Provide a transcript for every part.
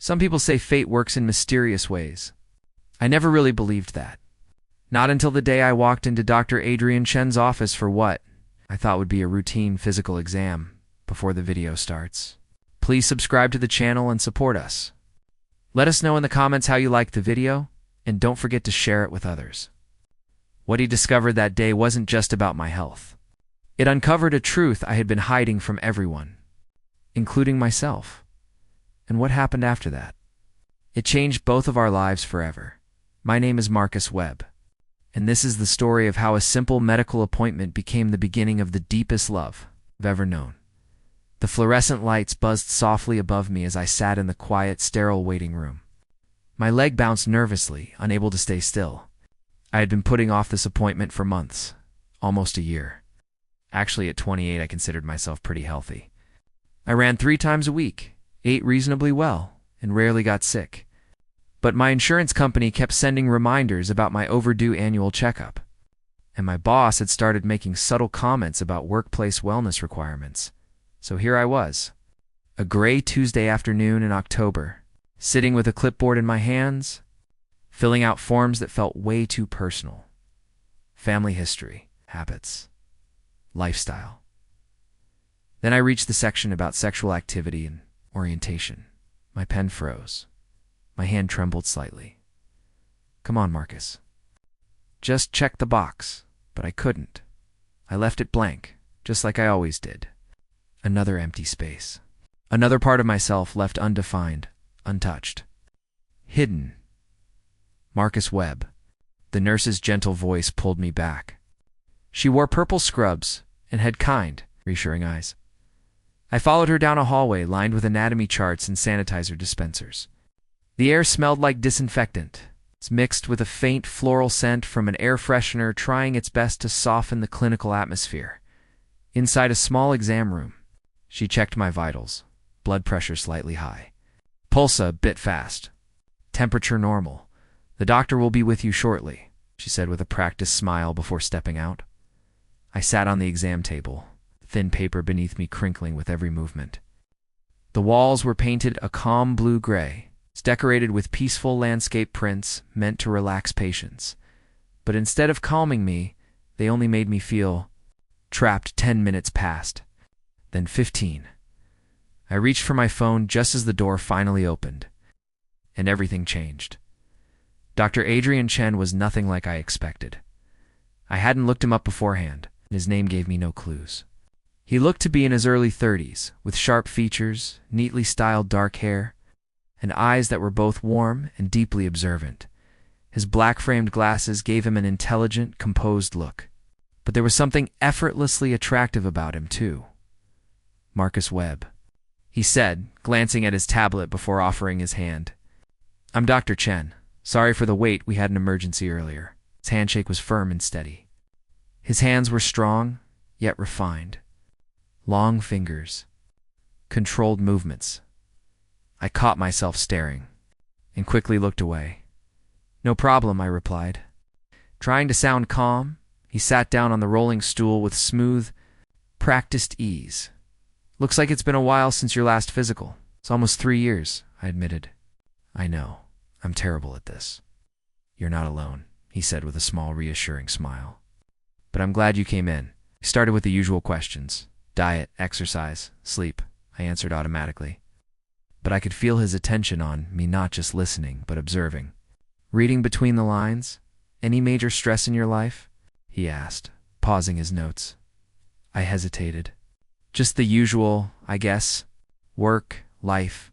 Some people say fate works in mysterious ways. I never really believed that. Not until the day I walked into Dr. Adrian Chen's office for what I thought would be a routine physical exam before the video starts. Please subscribe to the channel and support us. Let us know in the comments how you liked the video, and don't forget to share it with others. What he discovered that day wasn't just about my health. It uncovered a truth I had been hiding from everyone, including myself. And what happened after that? It changed both of our lives forever. My name is Marcus Webb, and this is the story of how a simple medical appointment became the beginning of the deepest love I've ever known. The fluorescent lights buzzed softly above me as I sat in the quiet, sterile waiting room. My leg bounced nervously, unable to stay still. I had been putting off this appointment for months, almost a year. Actually, at 28, I considered myself pretty healthy. I ran 3 times a week, ate reasonably well, and rarely got sick. But my insurance company kept sending reminders about my overdue annual checkup. And my boss had started making subtle comments about workplace wellness requirements. So here I was, a gray Tuesday afternoon in October, sitting with a clipboard in my hands, filling out forms that felt way too personal. Family history, habits, lifestyle. Then I reached the section about sexual activity and orientation. My pen froze. My hand trembled slightly. Come on, Marcus. Just check the box. But I couldn't. I left it blank, just like I always did. Another empty space. Another part of myself left undefined, untouched. Hidden. Marcus Webb. The nurse's gentle voice pulled me back. She wore purple scrubs and had kind, reassuring eyes. I followed her down a hallway lined with anatomy charts and sanitizer dispensers. The air smelled like disinfectant, mixed with a faint floral scent from an air freshener trying its best to soften the clinical atmosphere. Inside a small exam room, she checked my vitals, blood pressure slightly high. Pulse a bit fast. Temperature normal. The doctor will be with you shortly, she said with a practiced smile before stepping out. I sat on the exam table, thin paper beneath me crinkling with every movement. The walls were painted a calm blue-gray, decorated with peaceful landscape prints meant to relax patients. But instead of calming me, they only made me feel trapped. 10 minutes passed, then 15. I reached for my phone just as the door finally opened, and everything changed. Dr. Adrian Chen was nothing like I expected. I hadn't looked him up beforehand, and his name gave me no clues. He looked to be in his early 30s, with sharp features, neatly styled dark hair, and eyes that were both warm and deeply observant. His black-framed glasses gave him an intelligent, composed look. But there was something effortlessly attractive about him, too. Marcus Webb, he said, glancing at his tablet before offering his hand. I'm Dr. Chen. Sorry for the wait, we had an emergency earlier. His handshake was firm and steady. His hands were strong, yet refined. Long fingers. Controlled movements. I caught myself staring, and quickly looked away. No problem, I replied. Trying to sound calm, he sat down on the rolling stool with smooth, practiced ease. Looks like it's been a while since your last physical. It's almost 3 years, I admitted. I know. I'm terrible at this. You're not alone, he said with a small, reassuring smile. But I'm glad you came in. He started with the usual questions. Diet, exercise, sleep, I answered automatically. But I could feel his attention on me, not just listening, but observing. Reading between the lines? Any major stress in your life? He asked, pausing his notes. I hesitated. Just the usual, I guess. Work, life.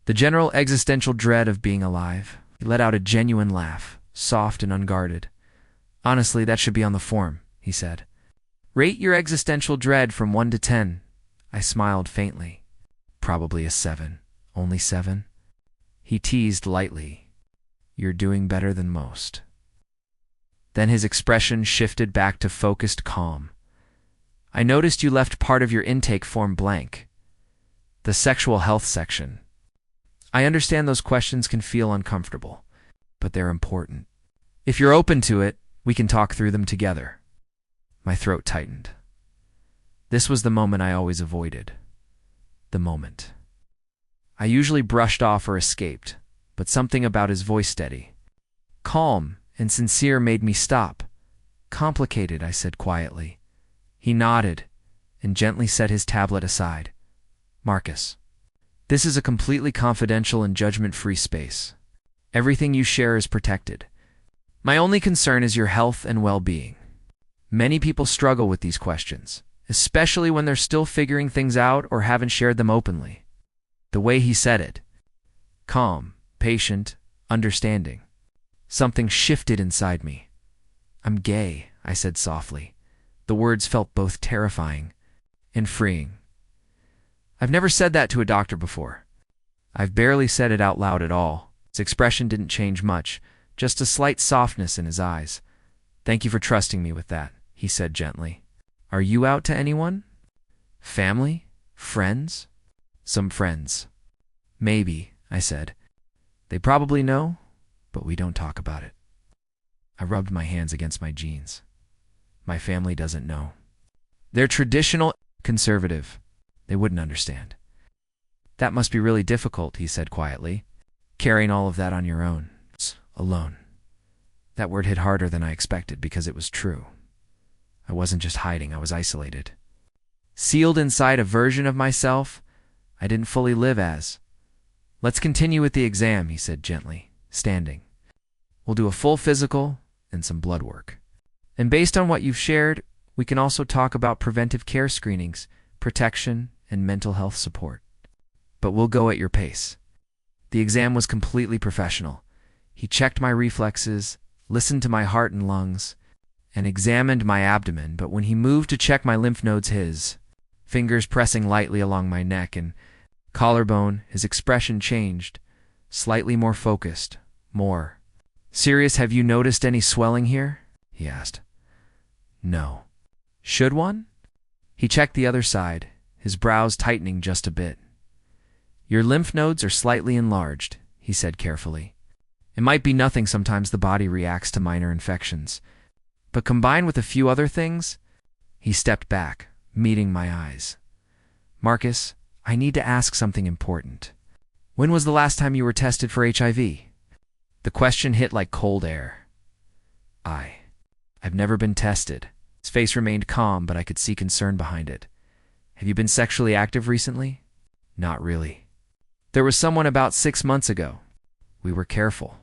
The general existential dread of being alive. He let out a genuine laugh, soft and unguarded. Honestly, that should be on the form, he said. Rate your existential dread from 1 to 10. I smiled faintly. Probably a 7. Only 7? He teased lightly. You're doing better than most. Then his expression shifted back to focused calm. I noticed you left part of your intake form blank. The sexual health section. I understand those questions can feel uncomfortable, but they're important. If you're open to it, we can talk through them together. My throat tightened. This was the moment I always avoided. The moment. I usually brushed off or escaped, but something about his voice steady, calm, and sincere made me stop. Complicated, I said quietly. He nodded and gently set his tablet aside. Marcus, this is a completely confidential and judgment-free space. Everything you share is protected. My only concern is your health and well-being. Many people struggle with these questions, especially when they're still figuring things out or haven't shared them openly. The way he said it, calm, patient, understanding. Something shifted inside me. I'm gay, I said softly. The words felt both terrifying and freeing. I've never said that to a doctor before. I've barely said it out loud at all. His expression didn't change much, just a slight softness in his eyes. Thank you for trusting me with that, he said gently. Are you out to anyone? Family? Friends? Some friends. Maybe, I said. They probably know, but we don't talk about it. I rubbed my hands against my jeans. My family doesn't know. They're traditional, conservative. They wouldn't understand. That must be really difficult, he said quietly, carrying all of that on your own, alone. That word hit harder than I expected because it was true. I wasn't just hiding, I was isolated. Sealed inside a version of myself I didn't fully live as. Let's continue with the exam, he said gently, standing. We'll do a full physical and some blood work. And based on what you've shared, we can also talk about preventive care screenings, protection, and mental health support. But we'll go at your pace. The exam was completely professional. He checked my reflexes, listened to my heart and lungs, and examined my abdomen, but when he moved to check my lymph nodes, his fingers pressing lightly along my neck and collarbone, his expression changed, slightly more focused, more serious. Have you noticed any swelling here? He asked. No. Should one? He checked the other side, his brows tightening just a bit. Your lymph nodes are slightly enlarged, he said carefully. It might be nothing, sometimes the body reacts to minor infections. But combined with a few other things, he stepped back, meeting my eyes. Marcus, I need to ask something important. When was the last time you were tested for HIV? The question hit like cold air. I've never been tested. His face remained calm, but I could see concern behind it. Have you been sexually active recently? Not really. There was someone about 6 months ago. We were careful.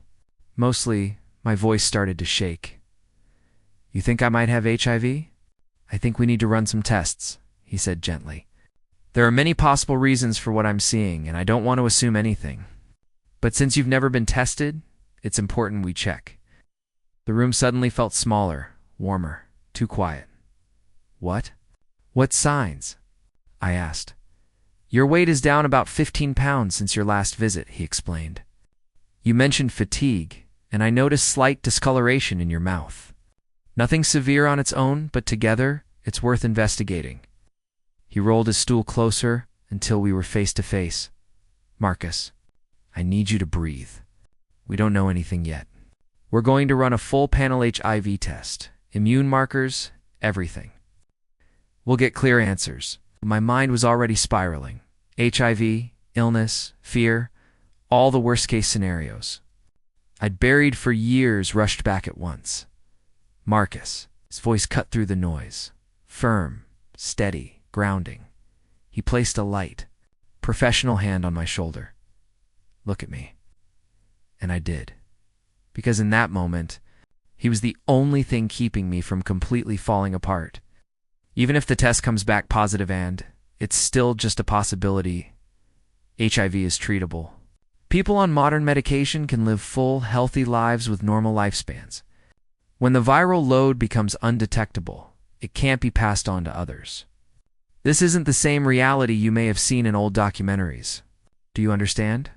Mostly, my voice started to shake. You think I might have HIV? I think we need to run some tests, he said gently. There are many possible reasons for what I'm seeing, and I don't want to assume anything. But since you've never been tested, it's important we check. The room suddenly felt smaller, warmer, too quiet. What? What signs? I asked. Your weight is down about 15 pounds since your last visit, he explained. You mentioned fatigue, and I noticed slight discoloration in your mouth. Nothing severe on its own, but together, it's worth investigating. He rolled his stool closer until we were face to face. Marcus, I need you to breathe. We don't know anything yet. We're going to run a full panel HIV test, immune markers, everything. We'll get clear answers. My mind was already spiraling. HIV, illness, fear, all the worst-case scenarios. I'd buried for years rushed back at once. Marcus, his voice cut through the noise. Firm, steady, grounding. He placed a light, professional hand on my shoulder. Look at me. And I did. Because in that moment, he was the only thing keeping me from completely falling apart. Even if the test comes back positive, and it's still just a possibility, HIV is treatable. People on modern medication can live full, healthy lives with normal lifespans. When the viral load becomes undetectable, it can't be passed on to others. This isn't the same reality you may have seen in old documentaries. Do you understand?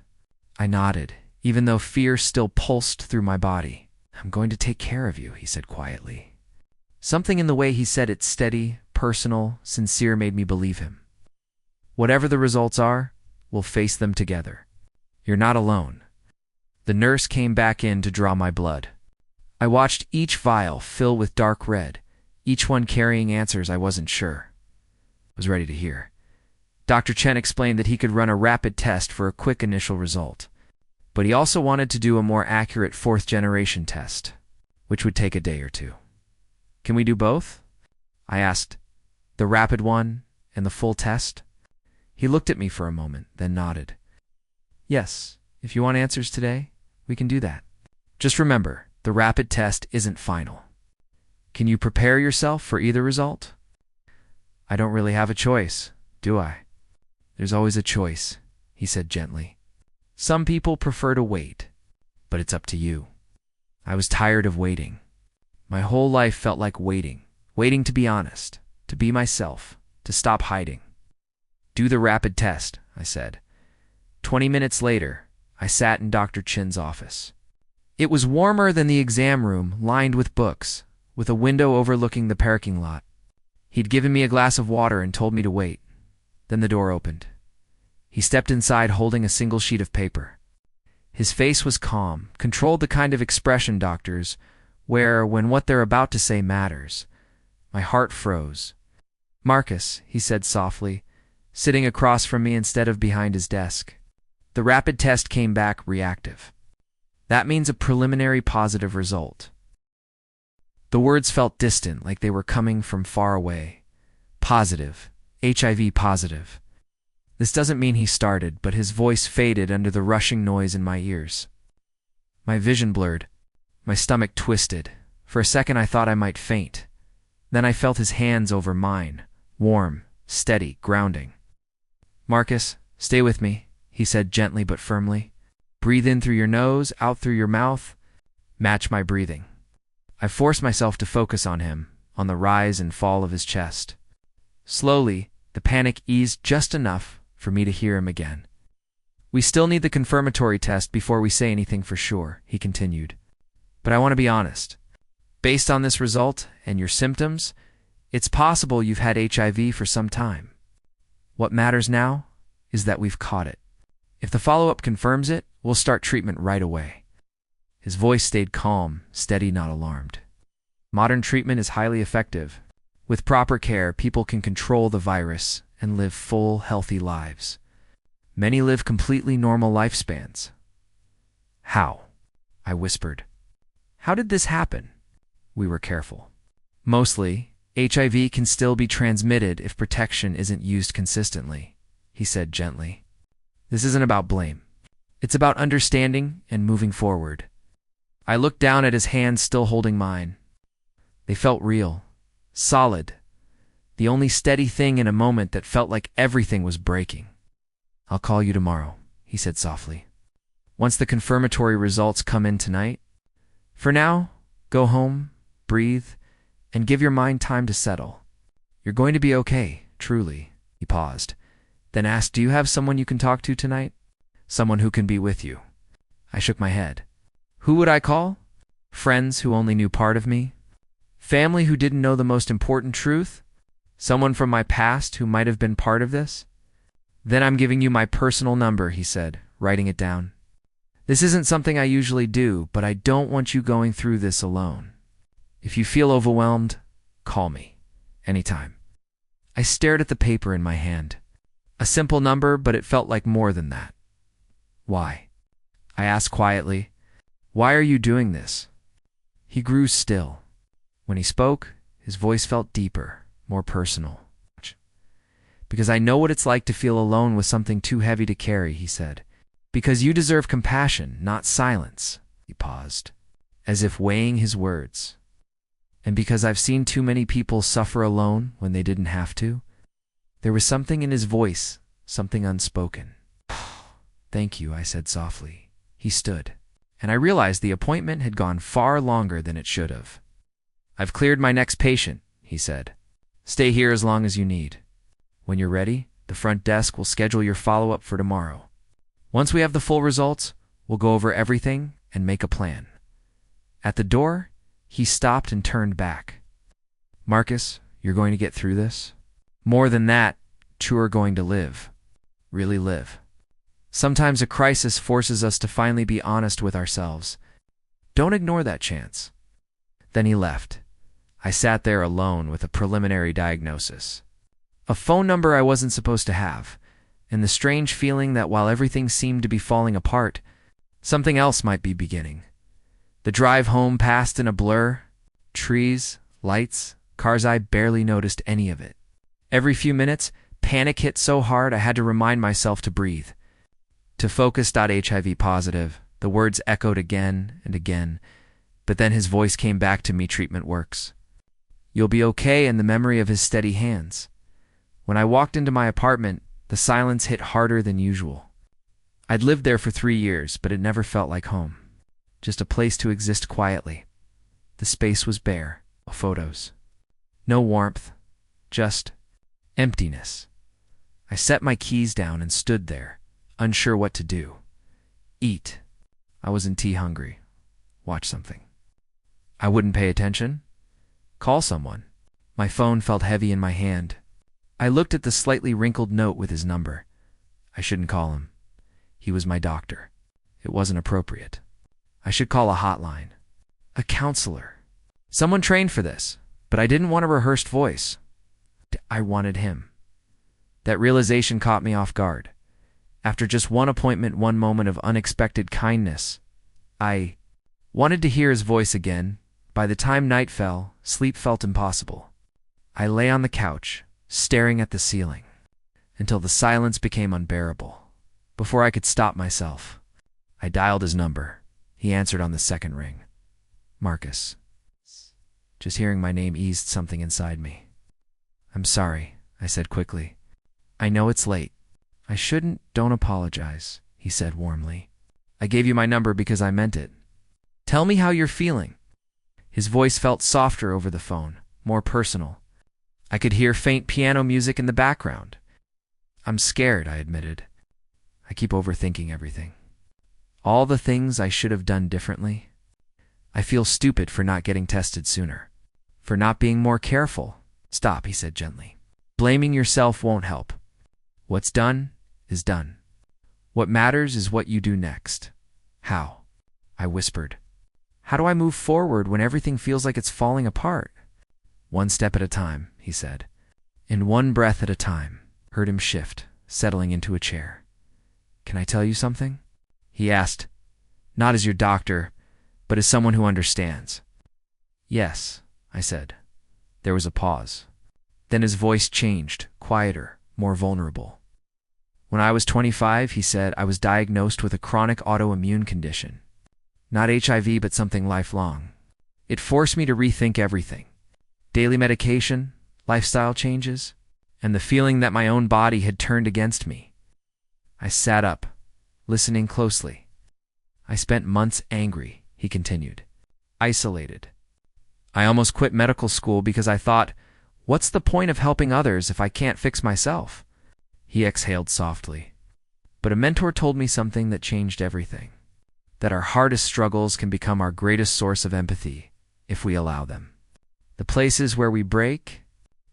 I nodded, even though fear still pulsed through my body. I'm going to take care of you, he said quietly. Something in the way he said it, steady, personal, sincere, made me believe him. Whatever the results are, we'll face them together. You're not alone. The nurse came back in to draw my blood. I watched each vial fill with dark red, each one carrying answers I wasn't sure. I was ready to hear. Dr. Chen explained that he could run a rapid test for a quick initial result, but he also wanted to do a more accurate fourth-generation test, which would take a day or two. Can we do both? I asked. The rapid one and the full test? He looked at me for a moment, then nodded. Yes, if you want answers today, we can do that. Just remember, the rapid test isn't final. Can you prepare yourself for either result? I don't really have a choice, do I? There's always a choice, he said gently. Some people prefer to wait, but it's up to you. I was tired of waiting. My whole life felt like waiting to be honest, to be myself, to stop hiding. Do the rapid test, I said. 20 minutes later, I sat in Dr. Chen's office. It was warmer than the exam room, lined with books, with a window overlooking the parking lot. He'd given me a glass of water and told me to wait. Then the door opened. He stepped inside holding a single sheet of paper. His face was calm, controlled, the kind of expression doctors wear when what they're about to say matters. My heart froze. Marcus, he said softly, sitting across from me instead of behind his desk. The rapid test came back reactive. That means a preliminary positive result. The words felt distant, like they were coming from far away. Positive. HIV positive. This doesn't mean he started, but his voice faded under the rushing noise in my ears. My vision blurred. My stomach twisted. For a second I thought I might faint. Then I felt his hands over mine, warm, steady, grounding. Marcus, stay with me, he said gently but firmly. Breathe in through your nose, out through your mouth. Match my breathing. I forced myself to focus on him, on the rise and fall of his chest. Slowly, the panic eased just enough for me to hear him again. We still need the confirmatory test before we say anything for sure, he continued. But I want to be honest. Based on this result and your symptoms, it's possible you've had HIV for some time. What matters now is that we've caught it. If the follow-up confirms it, we'll start treatment right away. His voice stayed calm, steady, not alarmed. Modern treatment is highly effective. With proper care, people can control the virus and live full, healthy lives. Many live completely normal lifespans. How? I whispered. How did this happen? We were careful. Mostly, HIV can still be transmitted if protection isn't used consistently, he said gently. This isn't about blame. It's about understanding and moving forward. I looked down at his hands still holding mine. They felt real, solid, the only steady thing in a moment that felt like everything was breaking. I'll call you tomorrow, he said softly. Once the confirmatory results come in tonight. For now, go home, breathe, and give your mind time to settle. You're going to be okay, truly. He paused, then asked, do you have someone you can talk to tonight? Someone who can be with you. I shook my head. Who would I call? Friends who only knew part of me? Family who didn't know the most important truth? Someone from my past who might have been part of this? Then I'm giving you my personal number, he said, writing it down. This isn't something I usually do, but I don't want you going through this alone. If you feel overwhelmed, call me. Anytime. I stared at the paper in my hand. A simple number, but it felt like more than that. Why? I asked quietly. Why are you doing this? He grew still. When he spoke, his voice felt deeper, more personal. Because I know what it's like to feel alone with something too heavy to carry, he said. Because you deserve compassion, not silence. He paused, as if weighing his words. And because I've seen too many people suffer alone when they didn't have to. There was something in his voice, something unspoken. Thank you, I said softly. He stood, and I realized the appointment had gone far longer than it should have. I've cleared my next patient, he said. Stay here as long as you need. When you're ready, the front desk will schedule your follow-up for tomorrow. Once we have the full results, we'll go over everything and make a plan. At the door, he stopped and turned back. Marcus, you're going to get through this? More than that, you're going to live. Really live. Sometimes a crisis forces us to finally be honest with ourselves. Don't ignore that chance. Then he left. I sat there alone with a preliminary diagnosis. A phone number I wasn't supposed to have, and the strange feeling that while everything seemed to be falling apart, something else might be beginning. The drive home passed in a blur. Trees, lights, cars, I barely noticed any of it. Every few minutes, panic hit so hard I had to remind myself to breathe. To focus. HIV positive. The words echoed again and again, but then his voice came back to me. Treatment works. You'll be okay, and the memory of his steady hands. When I walked into my apartment, the silence hit harder than usual. I'd lived there for 3 years, but it never felt like home. Just a place to exist quietly. The space was bare. No photos. No warmth. Just emptiness. I set my keys down and stood there, unsure what to do. Eat. I wasn't hungry. Watch something. I wouldn't pay attention. Call someone. My phone felt heavy in my hand. I looked at the slightly wrinkled note with his number. I shouldn't call him. He was my doctor. It wasn't appropriate. I should call a hotline. A counselor. Someone trained for this, but I didn't want a rehearsed voice. I wanted him. That realization caught me off guard. After just one appointment, one moment of unexpected kindness, I wanted to hear his voice again. By the time night fell, sleep felt impossible. I lay on the couch, staring at the ceiling, until the silence became unbearable. Before I could stop myself, I dialed his number. He answered on the second ring. Marcus. Just hearing my name eased something inside me. I'm sorry, I said quickly. I know it's late. I shouldn't. Don't apologize, he said warmly. I gave you my number because I meant it. Tell me how you're feeling. His voice felt softer over the phone, more personal. I could hear faint piano music in the background. I'm scared, I admitted. I keep overthinking everything. All the things I should have done differently. I feel stupid for not getting tested sooner. For not being more careful. Stop, he said gently. Blaming yourself won't help. What's done is done. What matters is what you do next. How? I whispered. How do I move forward when everything feels like it's falling apart? One step at a time, he said. And one breath at a time. Heard him shift, settling into a chair. Can I tell you something? He asked, not as your doctor, but as someone who understands. Yes, I said. There was a pause. Then his voice changed, quieter, more vulnerable. When I was 25, he said, I was diagnosed with a chronic autoimmune condition. Not HIV, but something lifelong. It forced me to rethink everything. Daily medication, lifestyle changes, and the feeling that my own body had turned against me. I sat up, listening closely. I spent months angry, he continued, isolated. I almost quit medical school because I thought, what's the point of helping others if I can't fix myself? He exhaled softly. But a mentor told me something that changed everything. That our hardest struggles can become our greatest source of empathy if we allow them. The places where we break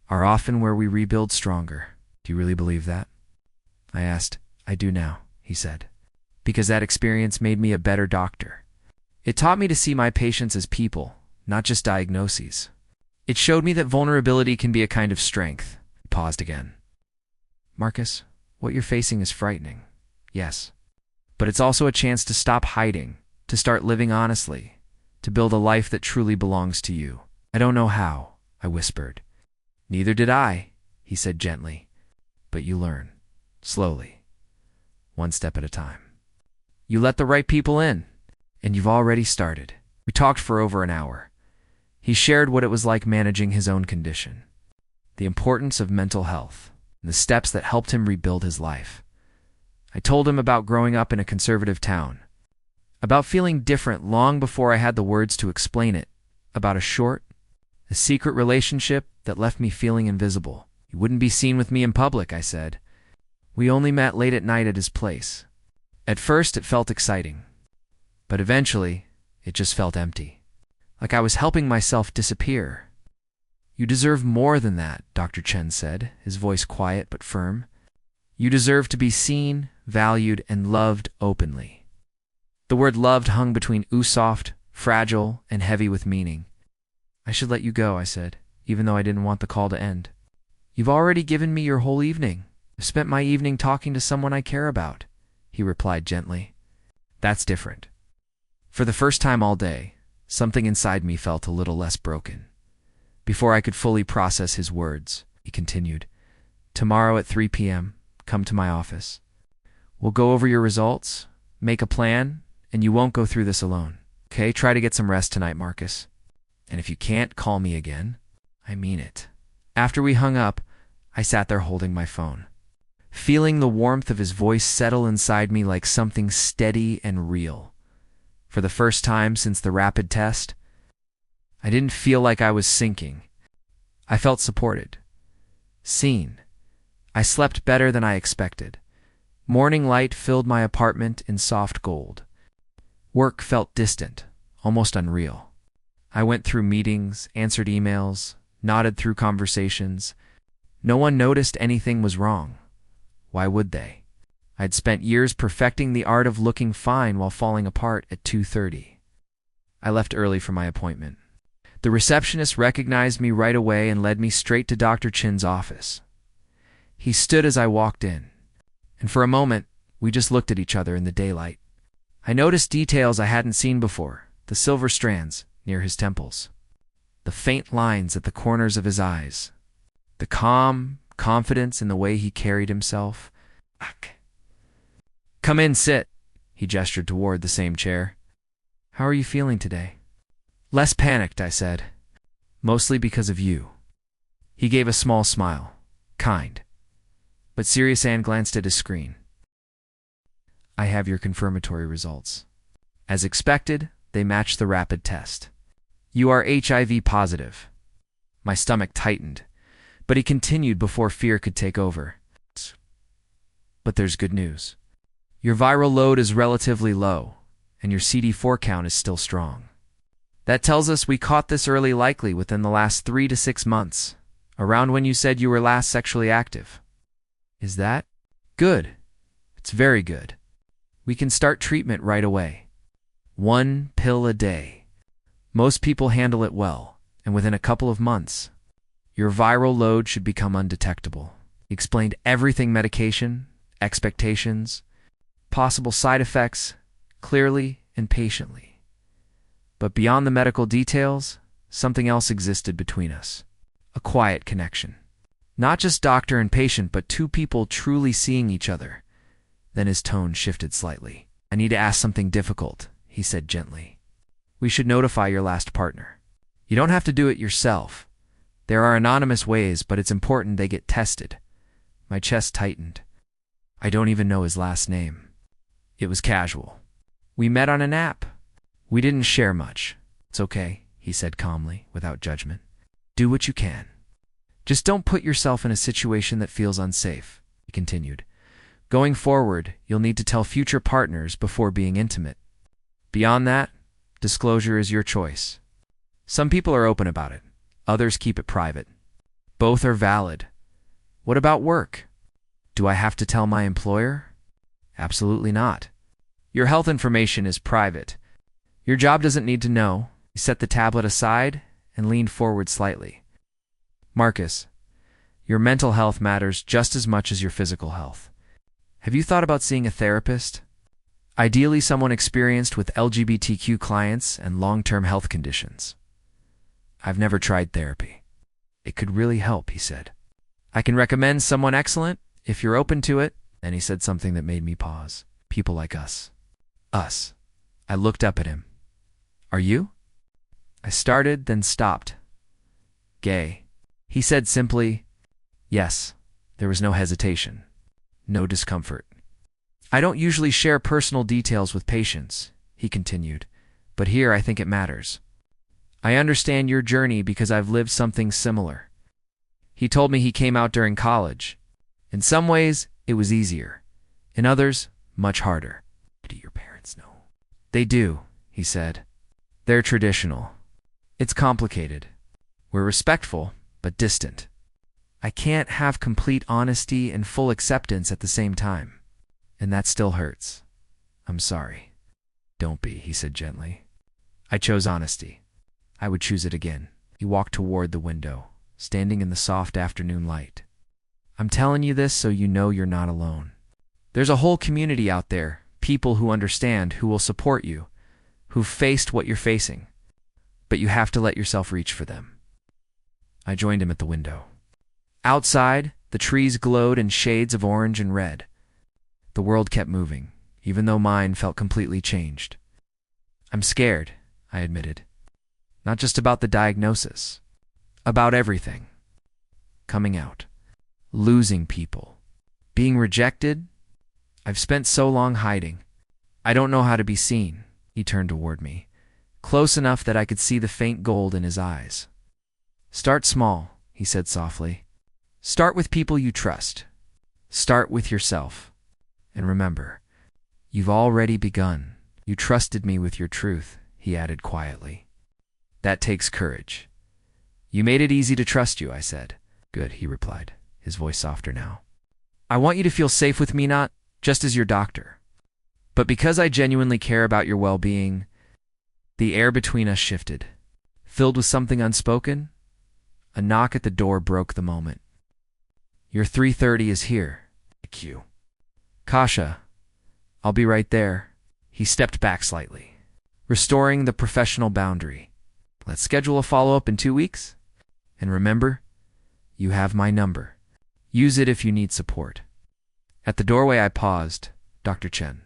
are often where we rebuild stronger. Do you really believe that? I asked. I do now, he said. Because that experience made me a better doctor. It taught me to see my patients as people, not just diagnoses. It showed me that vulnerability can be a kind of strength. He paused again. Marcus, what you're facing is frightening. Yes. But it's also a chance to stop hiding, to start living honestly, to build a life that truly belongs to you. I don't know how, I whispered. Neither did I, he said gently. But you learn, slowly, one step at a time. You let the right people in, and you've already started. We talked for over an hour. He shared what it was like managing his own condition, the importance of mental health, and the steps that helped him rebuild his life. I told him about growing up in a conservative town, about feeling different long before I had the words to explain it, about a secret relationship that left me feeling invisible. You wouldn't be seen with me in public, I said. We only met late at night at his place. At first it felt exciting, but eventually it just felt empty, like I was helping myself disappear. You deserve more than that, Dr. Chen said, his voice quiet but firm. You deserve to be seen, valued, and loved openly. The word loved hung between soft, fragile, and heavy with meaning. I should let you go, I said, even though I didn't want the call to end. You've already given me your whole evening. I've spent my evening talking to someone I care about, he replied gently. That's different. For the first time all day, something inside me felt a little less broken. Before I could fully process his words, he continued, Tomorrow at 3 p.m., come to my office. We'll go over your results, make a plan, and you won't go through this alone. Okay, try to get some rest tonight, Marcus. And if you can't call me again, I mean it. After we hung up, I sat there holding my phone, feeling the warmth of his voice settle inside me like something steady and real. For the first time since the rapid test, I didn't feel like I was sinking. I felt supported, seen. I slept better than I expected. Morning light filled my apartment in soft gold. Work felt distant, almost unreal. I went through meetings, answered emails, nodded through conversations. No one noticed anything was wrong. Why would they? I'd spent years perfecting the art of looking fine while falling apart at 2:30. I left early for my appointment. The receptionist recognized me right away and led me straight to Dr. Chin's office. He stood as I walked in, and for a moment, we just looked at each other in the daylight. I noticed details I hadn't seen before, the silver strands near his temples, the faint lines at the corners of his eyes, the calm confidence in the way he carried himself. Come in, sit. He gestured toward the same chair. How are you feeling today? Less panicked, I said. Mostly because of you. He gave a small smile, kind, but serious, and glanced at his screen. I have your confirmatory results. As expected, they matched the rapid test. You are HIV positive. My stomach tightened, but he continued before fear could take over. But there's good news. Your viral load is relatively low, and your CD4 count is still strong. That tells us we caught this early, likely within the last 3 to 6 months, around when you said you were last sexually active. Is that good? It's very good. We can start treatment right away. 1 pill a day. Most people handle it well, and within a couple of months, your viral load should become undetectable. He explained everything: medication, expectations, possible side effects, clearly and patiently. But beyond the medical details, something else existed between us. A quiet connection. Not just doctor and patient, but two people truly seeing each other. Then his tone shifted slightly. I need to ask something difficult, he said gently. We should notify your last partner. You don't have to do it yourself. There are anonymous ways, but it's important they get tested. My chest tightened. I don't even know his last name. It was casual. We met on an app. We didn't share much. It's okay, he said calmly, without judgment. Do what you can. Just don't put yourself in a situation that feels unsafe, he continued. Going forward, you'll need to tell future partners before being intimate. Beyond that, disclosure is your choice. Some people are open about it. Others keep it private. Both are valid. What about work? Do I have to tell my employer? Absolutely not. Your health information is private. Your job doesn't need to know. He set the tablet aside and leaned forward slightly. Marcus, your mental health matters just as much as your physical health. Have you thought about seeing a therapist? Ideally, someone experienced with LGBTQ clients and long-term health conditions. I've never tried therapy. It could really help, he said. I can recommend someone excellent if you're open to it. Then he said something that made me pause. People like us. Us. I looked up at him. Are you? I started, then stopped. Gay. He said simply, yes. There was no hesitation. No discomfort. I don't usually share personal details with patients, he continued, but here I think it matters. I understand your journey because I've lived something similar. He told me he came out during college. In some ways, it was easier. In others, much harder. Do your parents know? They do, he said. They're traditional. It's complicated. We're respectful, but distant. I can't have complete honesty and full acceptance at the same time. And that still hurts. I'm sorry. Don't be, he said gently. I chose honesty. I would choose it again. He walked toward the window, standing in the soft afternoon light. I'm telling you this so you know you're not alone. There's a whole community out there, people who understand, who will support you, who've faced what you're facing. But you have to let yourself reach for them. I joined him at the window. Outside, the trees glowed in shades of orange and red. The world kept moving, even though mine felt completely changed. I'm scared, I admitted. Not just about the diagnosis. About everything. Coming out. Losing people. Being rejected. I've spent so long hiding. I don't know how to be seen. He turned toward me, close enough that I could see the faint gold in his eyes. Start small, he said softly. Start with people you trust. Start with yourself. And remember, you've already begun. You trusted me with your truth, he added quietly. That takes courage. You made it easy to trust you, I said. Good, he replied, his voice softer now. I want you to feel safe with me, not just as your doctor, but because I genuinely care about your well-being. The air between us shifted, filled with something unspoken. A knock at the door broke the moment. Your 3:30 is here. Q. Kasha, I'll be right there. He stepped back slightly, restoring the professional boundary. Let's schedule a follow-up in 2 weeks. And remember, you have my number. Use it if you need support. At the doorway I paused. Dr. Chen.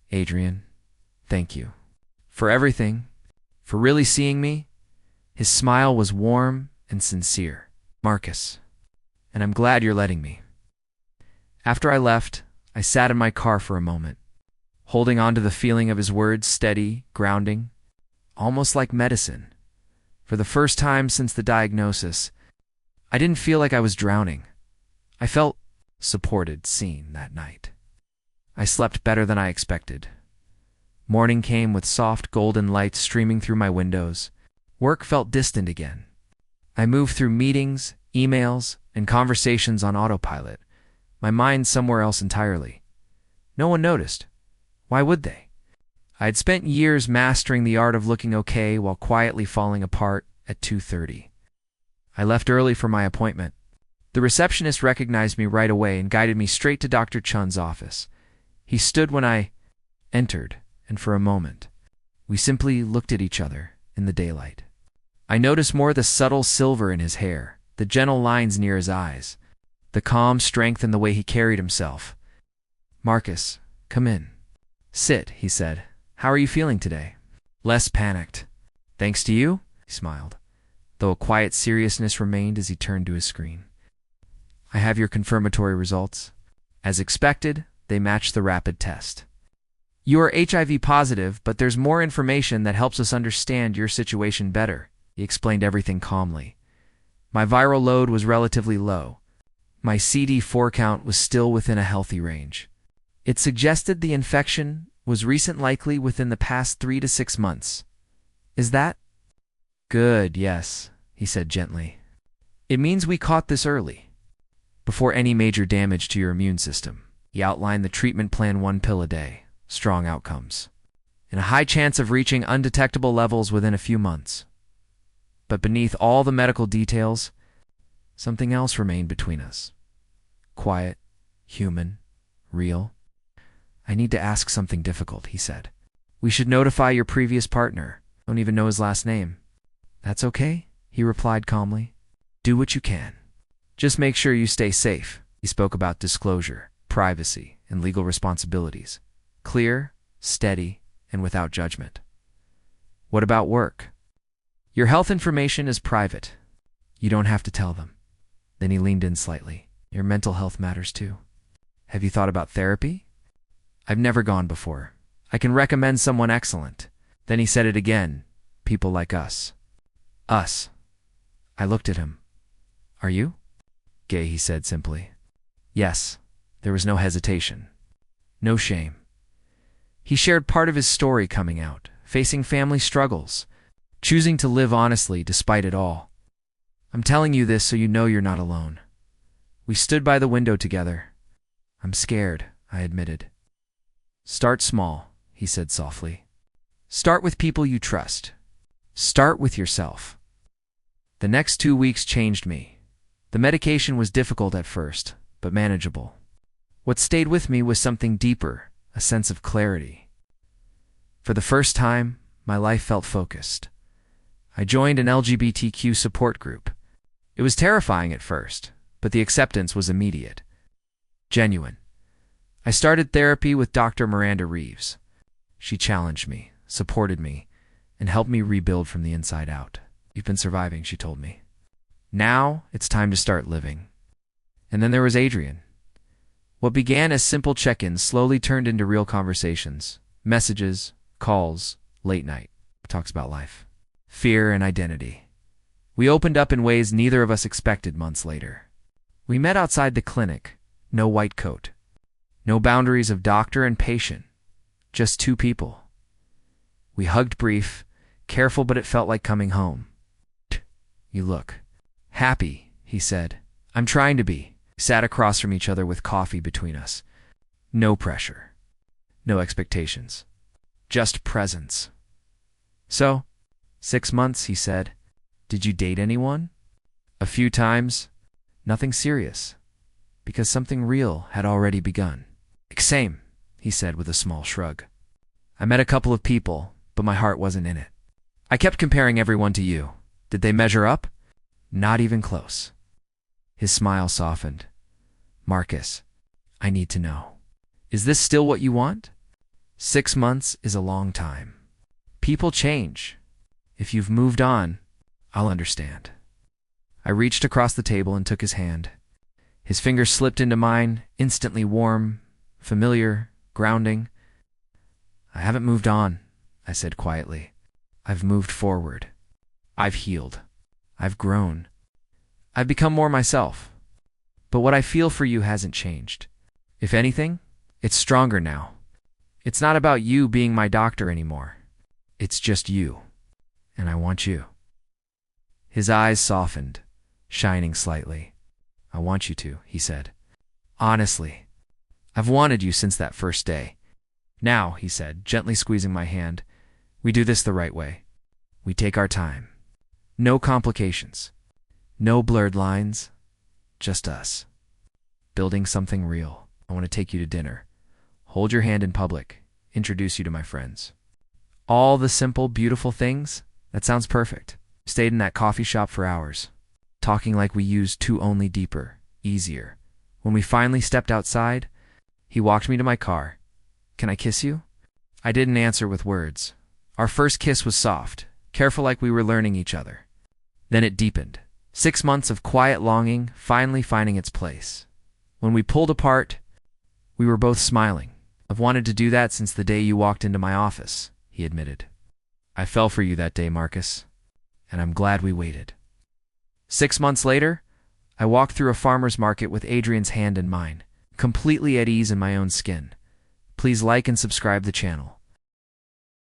Adrian, thank you. For everything. For really seeing me. His smile was warm and sincere. Marcus. And I'm glad you're letting me. After I left, I sat in my car for a moment, holding on to the feeling of his words, steady, grounding, almost like medicine. For the first time since the diagnosis, I didn't feel like I was drowning. I felt supported, seen that night. I slept better than I expected. Morning came with soft golden light streaming through my windows. Work felt distant again. I moved through meetings, emails, and conversations on autopilot, my mind somewhere else entirely. No one noticed. Why would they? I had spent years mastering the art of looking okay while quietly falling apart at 2:30. I left early for my appointment. The receptionist recognized me right away and guided me straight to Dr. Chun's office. He stood when I entered, and for a moment, we simply looked at each other in the daylight. I noticed more the subtle silver in his hair, the gentle lines near his eyes, the calm strength in the way he carried himself. Marcus, come in. Sit, he said. How are you feeling today? Less panicked. Thanks to you? He smiled, though a quiet seriousness remained as he turned to his screen. I have your confirmatory results. As expected, they match the rapid test. You are HIV positive, but there's more information that helps us understand your situation better. He explained everything calmly. My viral load was relatively low. My CD4 count was still within a healthy range. It suggested the infection was recent, likely within the past 3 to 6 months. Is that? Good, yes, he said gently. It means we caught this early, before any major damage to your immune system. He outlined the treatment plan: 1 pill a day, strong outcomes, and a high chance of reaching undetectable levels within a few months. But beneath all the medical details, something else remained between us. Quiet, human, real. I need to ask something difficult, he said. We should notify your previous partner. Don't even know his last name. That's okay, he replied calmly. Do what you can. Just make sure you stay safe. He spoke about disclosure, privacy, and legal responsibilities. Clear, steady, and without judgment. What about work? Your health information is private. You don't have to tell them. Then he leaned in slightly. Your mental health matters too. Have you thought about therapy? I've never gone before. I can recommend someone excellent. Then he said it again. People like us. Us. I looked at him. Are you? Gay, he said simply. Yes. There was no hesitation. No shame. He shared part of his story coming out, facing family struggles, choosing to live honestly despite it all. I'm telling you this so you know you're not alone. We stood by the window together. I'm scared, I admitted. Start small, he said softly. Start with people you trust. Start with yourself. The next 2 weeks changed me. The medication was difficult at first, but manageable. What stayed with me was something deeper, a sense of clarity. For the first time, my life felt focused. I joined an LGBTQ support group. It was terrifying at first, but the acceptance was immediate. Genuine. I started therapy with Dr. Miranda Reeves. She challenged me, supported me, and helped me rebuild from the inside out. You've been surviving, she told me. Now, it's time to start living. And then there was Adrian. What began as simple check-ins slowly turned into real conversations, messages, calls, late night. Talks about life, fear, and identity. We opened up in ways neither of us expected months later. We met outside the clinic, no white coat, no boundaries of doctor and patient, just two people. We hugged brief, careful, but it felt like coming home. You look happy, he said. I'm trying to be. We sat across from each other with coffee between us. No pressure. No expectations. Just presence. So, 6 months, he said. Did you date anyone? A few times. Nothing serious. Because something real had already begun. Same, he said with a small shrug. I met a couple of people, but my heart wasn't in it. I kept comparing everyone to you. Did they measure up? Not even close. His smile softened. Marcus, I need to know. Is this still what you want? 6 months is a long time. People change. If you've moved on, I'll understand. I reached across the table and took his hand. His fingers slipped into mine, instantly warm, familiar, grounding. I haven't moved on, I said quietly. I've moved forward. I've healed. I've grown. I've become more myself. But what I feel for you hasn't changed. If anything, it's stronger now. It's not about you being my doctor anymore. It's just you. And I want you. His eyes softened, shining slightly. I want you to, he said. Honestly, I've wanted you since that first day. Now, he said, gently squeezing my hand, we do this the right way. We take our time. No complications. No blurred lines. Just us. Building something real. I want to take you to dinner. Hold your hand in public. Introduce you to my friends. All the simple, beautiful things? That sounds perfect. Stayed in that coffee shop for hours, talking like we used to, only deeper, easier. When we finally stepped outside, he walked me to my car. Can I kiss you? I didn't answer with words. Our first kiss was soft, careful, like we were learning each other. Then it deepened. 6 months of quiet longing finally finding its place. When we pulled apart, we were both smiling. I've wanted to do that since the day you walked into my office, he admitted. I fell for you that day, Marcus, and I'm glad we waited. 6 months later, I walked through a farmer's market with Adrian's hand in mine, completely at ease in my own skin. Please like and subscribe the channel.